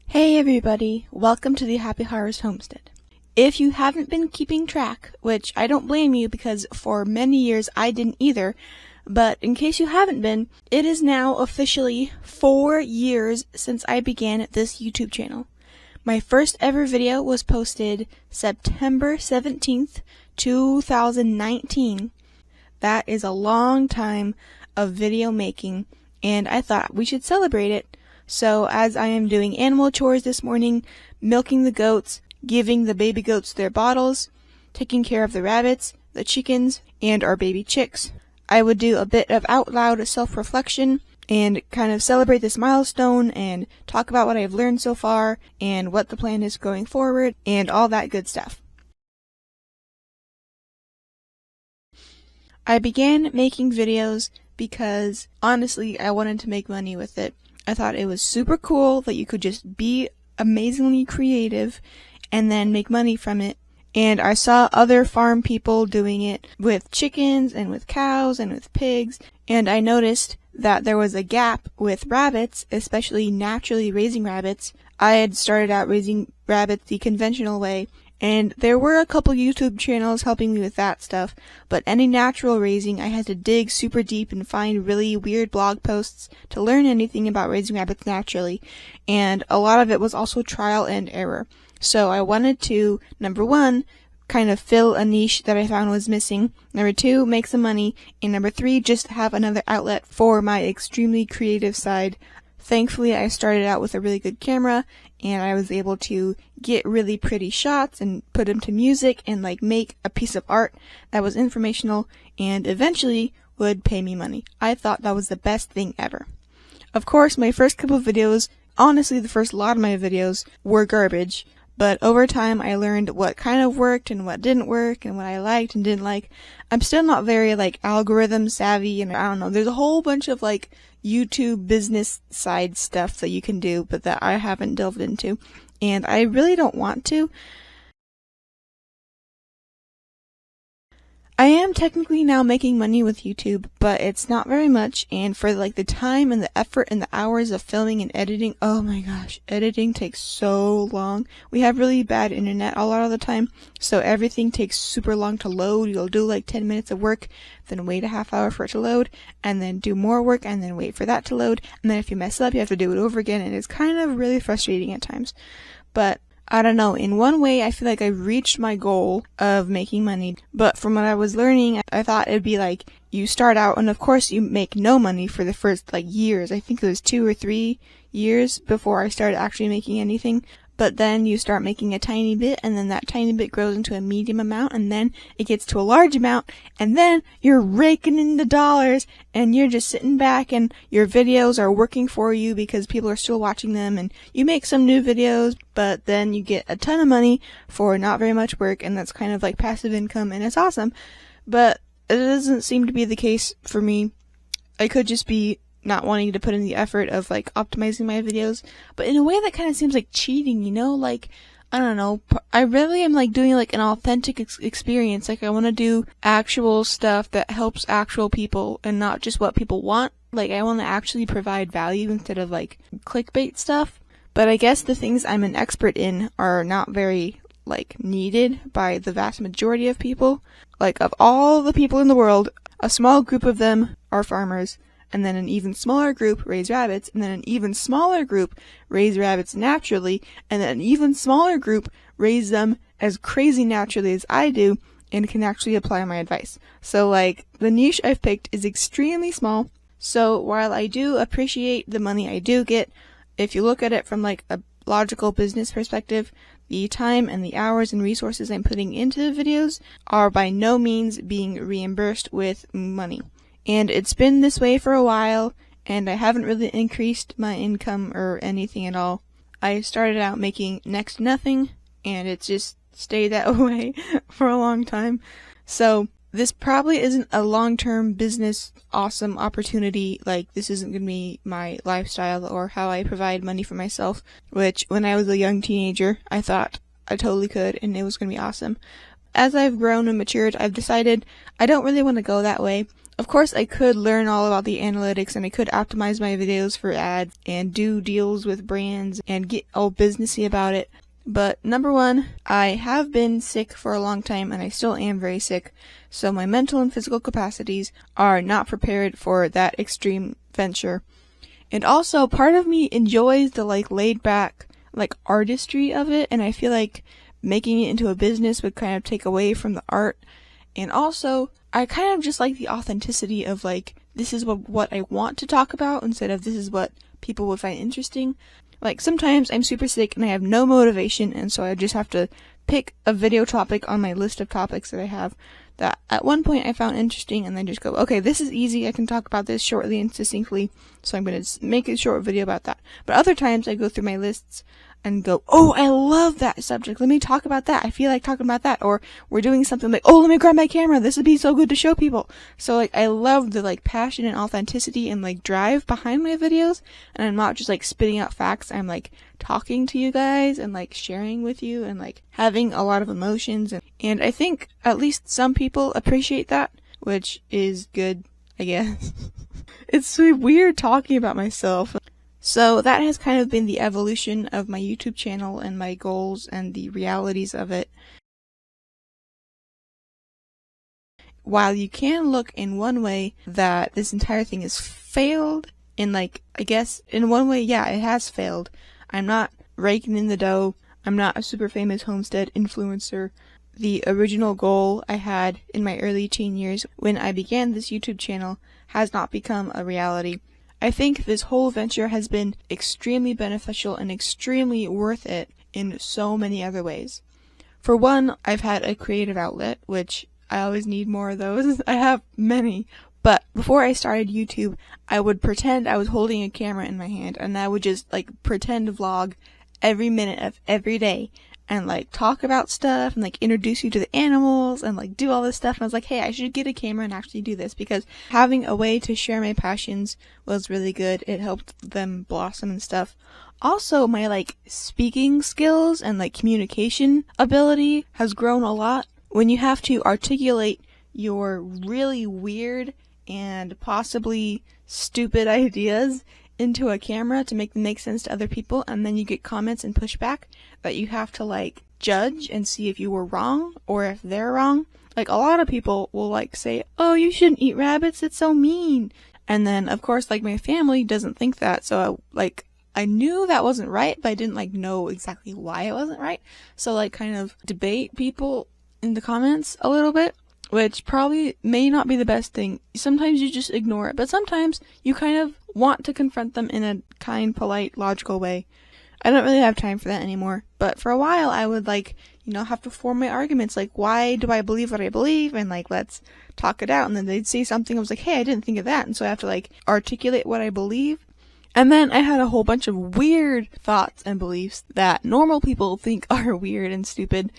Hey everybody, welcome to the Happy Harvest Homestead. If you haven't been keeping track, which I don't blame you because for many years I didn't either, but in case you haven't been, it is now officially 4 years since I began this YouTube channel. My first ever video was posted September 17th, 2019. That is a long time of video making, and I thought we should celebrate it. So as I am doing animal chores this morning, milking the goats, giving the baby goats their bottles, taking care of the rabbits, the chickens, and our baby chicks, I would do a bit of out loud self-reflection and kind of celebrate this milestone and talk about what I've learned so far and what the plan is going forward and all that good stuff. I began making videos because honestly I wanted to make money with it. I thought it was super cool that you could just be amazingly creative and then make money from it. And I saw other farm people doing it with chickens and with cows and with pigs, and I noticed that there was a gap with rabbits, especially naturally raising rabbits. I had started out raising rabbits the conventional way, and there were a couple YouTube channels helping me with that stuff, but any natural raising I had to dig super deep and find really weird blog posts to learn anything about raising rabbits naturally, and a lot of it was also trial and error. So I wanted to, number one, kind of fill a niche that I found was missing, number two, make some money, and number three, just have another outlet for my extremely creative side. Thankfully, I started out with a really good camera, and I was able to get really pretty shots and put them to music and make a piece of art that was informational and eventually would pay me money. I thought that was the best thing ever. Of course, my first couple of videos, honestly the first lot of my videos, were garbage. But over time, I learned what kind of worked and what didn't work and what I liked and didn't like. I'm still not very, algorithm savvy, and I don't know. There's a whole bunch of, YouTube business side stuff that you can do, but that I haven't delved into. And I really don't want to. I am technically now making money with YouTube, but it's not very much, and for the time and the effort and the hours of filming and editing, oh my gosh, editing takes so long. We have really bad internet a lot of the time, so everything takes super long to load. You'll do 10 minutes of work, then wait a half hour for it to load, and then do more work, and then wait for that to load, and then if you mess up, you have to do it over again, and it's kind of really frustrating at times. But I don't know, in one way I feel like I've reached my goal of making money, but from what I was learning, I thought it'd be you start out and of course you make no money for the first years. I think it was 2 or 3 years before I started actually making anything. But then you start making a tiny bit, and then that tiny bit grows into a medium amount, and then it gets to a large amount, and then you're raking in the dollars, and you're just sitting back, and your videos are working for you because people are still watching them, and you make some new videos, but then you get a ton of money for not very much work, and that's kind of passive income, and it's awesome. But it doesn't seem to be the case for me. I could just be not wanting to put in the effort of optimizing my videos, but in a way that kind of seems like cheating, I don't know, I really am doing an authentic experience. I want to do actual stuff that helps actual people and not just what people want. I want to actually provide value instead of clickbait stuff. But I guess the things I'm an expert in are not very needed by the vast majority of people. Of all the people in the world, a small group of them are farmers, and then an even smaller group raise rabbits, and then an even smaller group raise rabbits naturally, and then an even smaller group raise them as crazy naturally as I do, and can actually apply my advice. So the niche I've picked is extremely small, so while I do appreciate the money I do get, if you look at it from a logical business perspective, the time and the hours and resources I'm putting into the videos are by no means being reimbursed with money. And it's been this way for a while, and I haven't really increased my income or anything at all. I started out making next to nothing, and it's just stayed that way for a long time. So this probably isn't a long-term business awesome opportunity. This isn't going to be my lifestyle or how I provide money for myself, which when I was a young teenager, I thought I totally could, and it was going to be awesome. As I've grown and matured, I've decided I don't really want to go that way. Of course, I could learn all about the analytics and I could optimize my videos for ads and do deals with brands and get all businessy about it. But number one, I have been sick for a long time and I still am very sick, so my mental and physical capacities are not prepared for that extreme venture. And also, part of me enjoys the laid back artistry of it, and I feel like making it into a business would kind of take away from the art. And also, I kind of just like the authenticity of this is what I want to talk about instead of this is what people would find interesting. Sometimes I'm super sick and I have no motivation, and so I just have to pick a video topic on my list of topics that I have that at one point I found interesting, and then just go, okay, this is easy, I can talk about this shortly and succinctly, so I'm going to make a short video about that. But other times I go through my lists and go, oh, I love that subject, let me talk about that, I feel like talking about that, or we're doing something oh, let me grab my camera, this would be so good to show people. So I love the passion and authenticity and drive behind my videos, and I'm not just spitting out facts, I'm talking to you guys and sharing with you and having a lot of emotions, and I think at least some people appreciate that, which is good, I guess. It's so weird talking about myself. So that has kind of been the evolution of my YouTube channel and my goals and the realities of it. While you can look in one way that this entire thing has failed, and I guess in one way, yeah, it has failed. I'm not raking in the dough. I'm not a super famous homestead influencer. The original goal I had in my early teen years when I began this YouTube channel has not become a reality. I think this whole venture has been extremely beneficial and extremely worth it in so many other ways. For one, I've had a creative outlet, which I always need more of those. I have many. But before I started YouTube, I would pretend I was holding a camera in my hand, and I would just pretend to vlog every minute of every day and talk about stuff and introduce you to the animals and do all this stuff. And I was like, hey, I should get a camera and actually do this, because having a way to share my passions was really good. It helped them blossom and stuff. Also, my speaking skills and communication ability has grown a lot. When you have to articulate your really weird and possibly stupid ideas into a camera to make them make sense to other people, and then you get comments and pushback that you have to judge and see if you were wrong or if they're wrong. A lot of people will say, oh, you shouldn't eat rabbits, it's so mean. And then of course my family doesn't think that, so I knew that wasn't right, but I didn't know exactly why it wasn't right. So kind of debate people in the comments a little bit, which probably may not be the best thing. Sometimes you just ignore it, but sometimes you kind of want to confront them in a kind, polite, logical way. I don't really have time for that anymore, but for a while I would have to form my arguments, why do I believe what I believe, and let's talk it out. And then they'd say something, I was hey, I didn't think of that, and so I have to articulate what I believe. And then I had a whole bunch of weird thoughts and beliefs that normal people think are weird and stupid,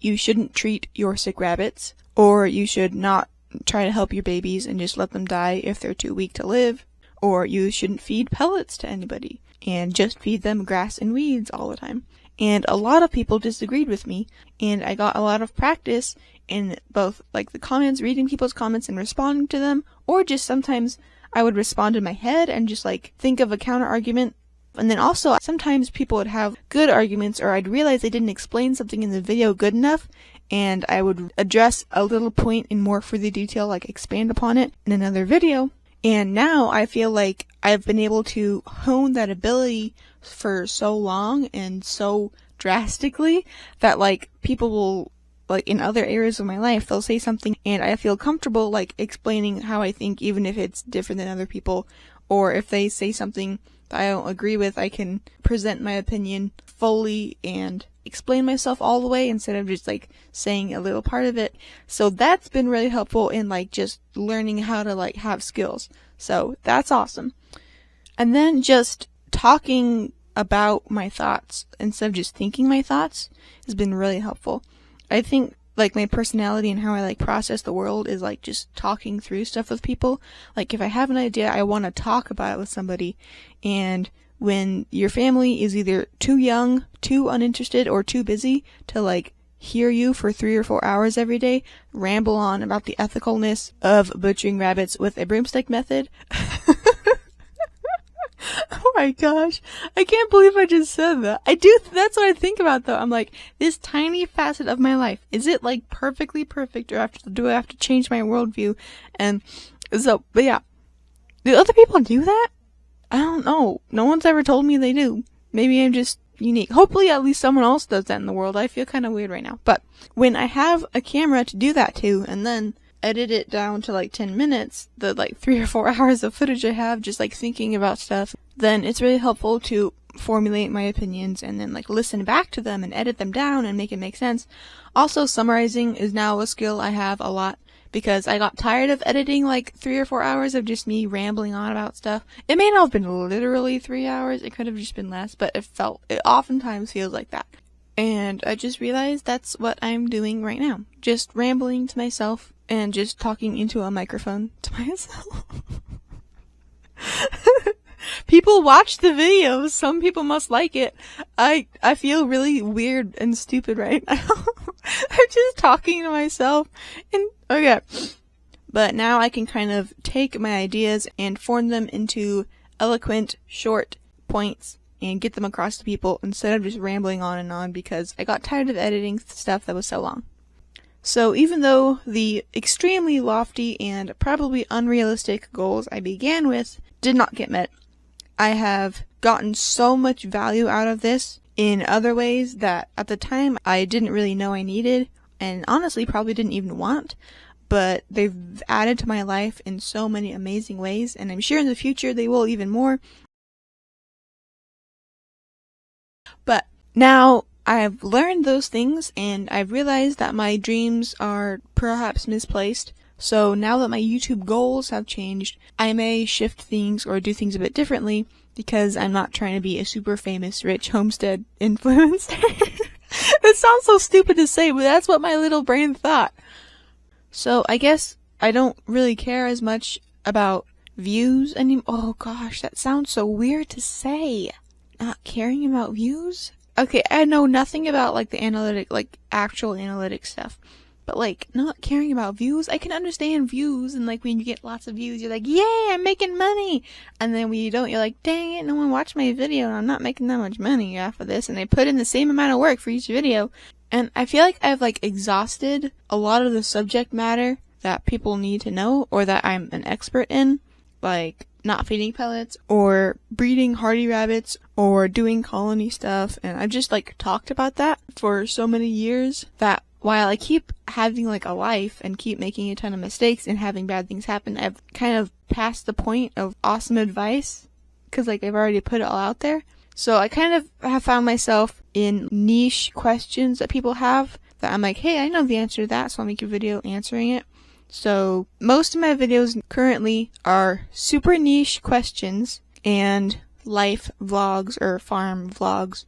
you shouldn't treat your sick rabbits, or you should not try to help your babies and just let them die if they're too weak to live, or you shouldn't feed pellets to anybody and just feed them grass and weeds all the time. And a lot of people disagreed with me, and I got a lot of practice in both the comments, reading people's comments and responding to them, or just sometimes I would respond in my head and just think of a counter argument. And then also sometimes people would have good arguments, or I'd realize they didn't explain something in the video good enough, and I would address a little point in more further detail, expand upon it in another video. And now I feel like I've been able to hone that ability for so long and so drastically that people will in other areas of my life, they'll say something and I feel comfortable explaining how I think, even if it's different than other people, or if they say something that I don't agree with, I can present my opinion fully and explain myself all the way instead of just saying a little part of it. So that's been really helpful in just learning how to have skills. So that's awesome. And then just talking about my thoughts instead of just thinking my thoughts has been really helpful. I think my personality and how I process the world is just talking through stuff with people. If I have an idea, I want to talk about it with somebody. And when your family is either too young, too uninterested, or too busy to hear you for 3 or 4 hours every day ramble on about the ethicalness of butchering rabbits with a broomstick method. Oh my gosh. I can't believe I just said that. That's what I think about though. I'm like, this tiny facet of my life, is it like perfectly perfect, or do I have to change my worldview? And so, but yeah. Do other people do that? I don't know. No one's ever told me they do. Maybe I'm just unique. Hopefully at least someone else does that in the world. I feel kind of weird right now. But when I have a camera to do that to, and then edit it down to like 10 minutes, the like 3 or 4 hours of footage I have just like thinking about stuff, then it's really helpful to formulate my opinions and then like listen back to them and edit them down and make it make sense. Also, summarizing is now a skill I have a lot because I got tired of editing like 3 or 4 hours of just me rambling on about stuff. It may not have been literally 3 hours, it could have just been less, but it oftentimes feels like that. And I just realized that's what I'm doing right now. Just rambling to myself and just talking into a microphone to myself. People watch the videos. Some people must like it. I feel really weird and stupid right now. I'm just talking to myself. And okay. But now I can kind of take my ideas and form them into eloquent, short points and get them across to people instead of just rambling on and on because I got tired of editing stuff that was so long. So even though the extremely lofty and probably unrealistic goals I began with did not get met, I have gotten so much value out of this in other ways that at the time I didn't really know I needed, and honestly probably didn't even want, but they've added to my life in so many amazing ways, and I'm sure in the future they will even more. But now I've learned those things, and I've realized that my dreams are perhaps misplaced. So now that my YouTube goals have changed, I may shift things or do things a bit differently because I'm not trying to be a super famous rich homestead influencer. It sounds so stupid to say, but that's what my little brain thought. So I guess I don't really care as much about views anymore. Oh gosh, that sounds so weird to say. Not caring about views? Okay, I know nothing about like the actual analytic stuff. But like, not caring about views, I can understand views, and like when you get lots of views, you're like, yay, I'm making money! And then when you don't, you're like, dang it, no one watched my video, and I'm not making that much money off of this, and they put in the same amount of work for each video. And I feel like I've like exhausted a lot of the subject matter that people need to know, or that I'm an expert in, like not feeding pellets, or breeding hardy rabbits, or doing colony stuff, and I've just like talked about that for so many years that while I keep having like a life and keep making a ton of mistakes and having bad things happen, I've kind of passed the point of awesome advice because like I've already put it all out there. So I kind of have found myself in niche questions that people have that I'm like, hey, I know the answer to that, so I'll make a video answering it. So most of my videos currently are super niche questions and life vlogs or farm vlogs.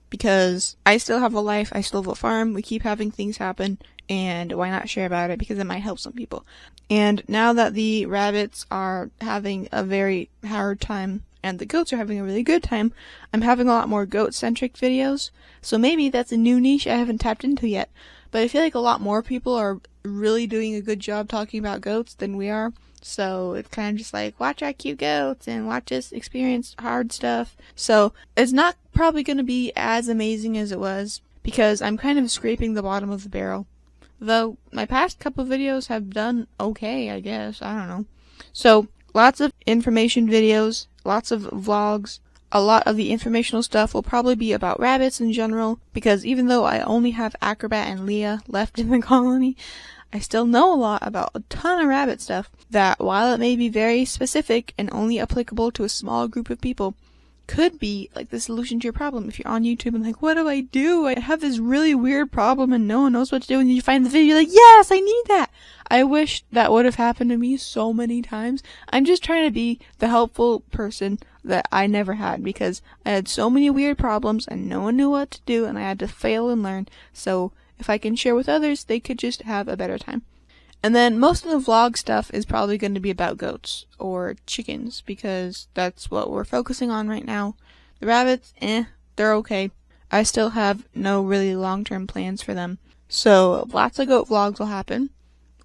Because I still have a life, I still have a farm, we keep having things happen, and why not share about it because it might help some people. And now that the rabbits are having a very hard time, and the goats are having a really good time, I'm having a lot more goat-centric videos, so maybe that's a new niche I haven't tapped into yet. But I feel like a lot more people are really doing a good job talking about goats than we are. So it's kind of just like, watch our cute goats and watch us experience hard stuff. So it's not probably going to be as amazing as it was because I'm kind of scraping the bottom of the barrel. Though my past couple videos have done okay, I guess. I don't know. So lots of information videos, lots of vlogs. A lot of the informational stuff will probably be about rabbits in general because even though I only have Acrobat and Leah left in the colony, I still know a lot about a ton of rabbit stuff that, while it may be very specific and only applicable to a small group of people, could be like the solution to your problem. If you're on YouTube and like, what do? I have this really weird problem and no one knows what to do, and you find the video, you're like, yes, I need that! I wish that would have happened to me so many times. I'm just trying to be the helpful person that I never had because I had so many weird problems and no one knew what to do and I had to fail and learn. So if I can share with others, they could just have a better time. And then most of the vlog stuff is probably going to be about goats or chickens because that's what we're focusing on right now. The rabbits, they're okay. I still have no really long-term plans for them. So lots of goat vlogs will happen,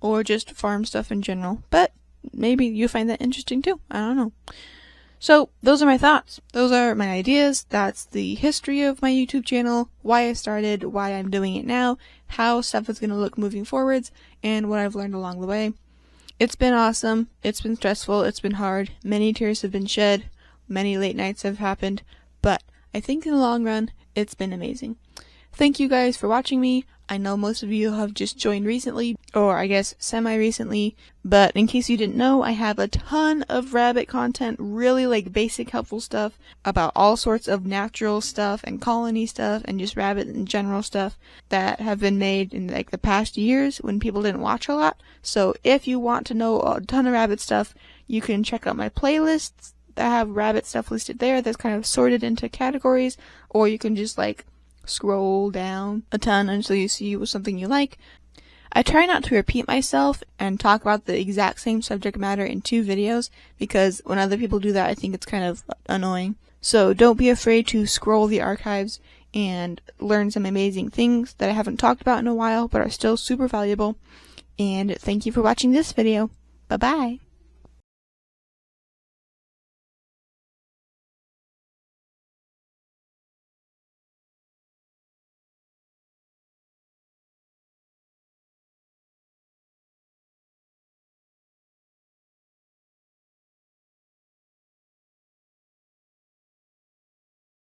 or just farm stuff in general, but maybe you find that interesting too. I don't know. So those are my thoughts. Those are my ideas. That's the history of my YouTube channel, why I started, why I'm doing it now, how stuff is going to look moving forwards, and what I've learned along the way. It's been awesome. It's been stressful. It's been hard. Many tears have been shed. Many late nights have happened. But I think in the long run, it's been amazing. Thank you guys for watching me. I know most of you have just joined recently, or I guess semi-recently, but in case you didn't know, I have a ton of rabbit content, really like basic helpful stuff about all sorts of natural stuff and colony stuff and just rabbit and general stuff that have been made in like the past years when people didn't watch a lot. So if you want to know a ton of rabbit stuff, you can check out my playlists that have rabbit stuff listed there that's kind of sorted into categories, or you can just like scroll down a ton until you see something you like. I try not to repeat myself and talk about the exact same subject matter in 2 videos, because when other people do that, I think it's kind of annoying. So don't be afraid to scroll the archives and learn some amazing things that I haven't talked about in a while but are still super valuable. And thank you for watching this video. Bye bye!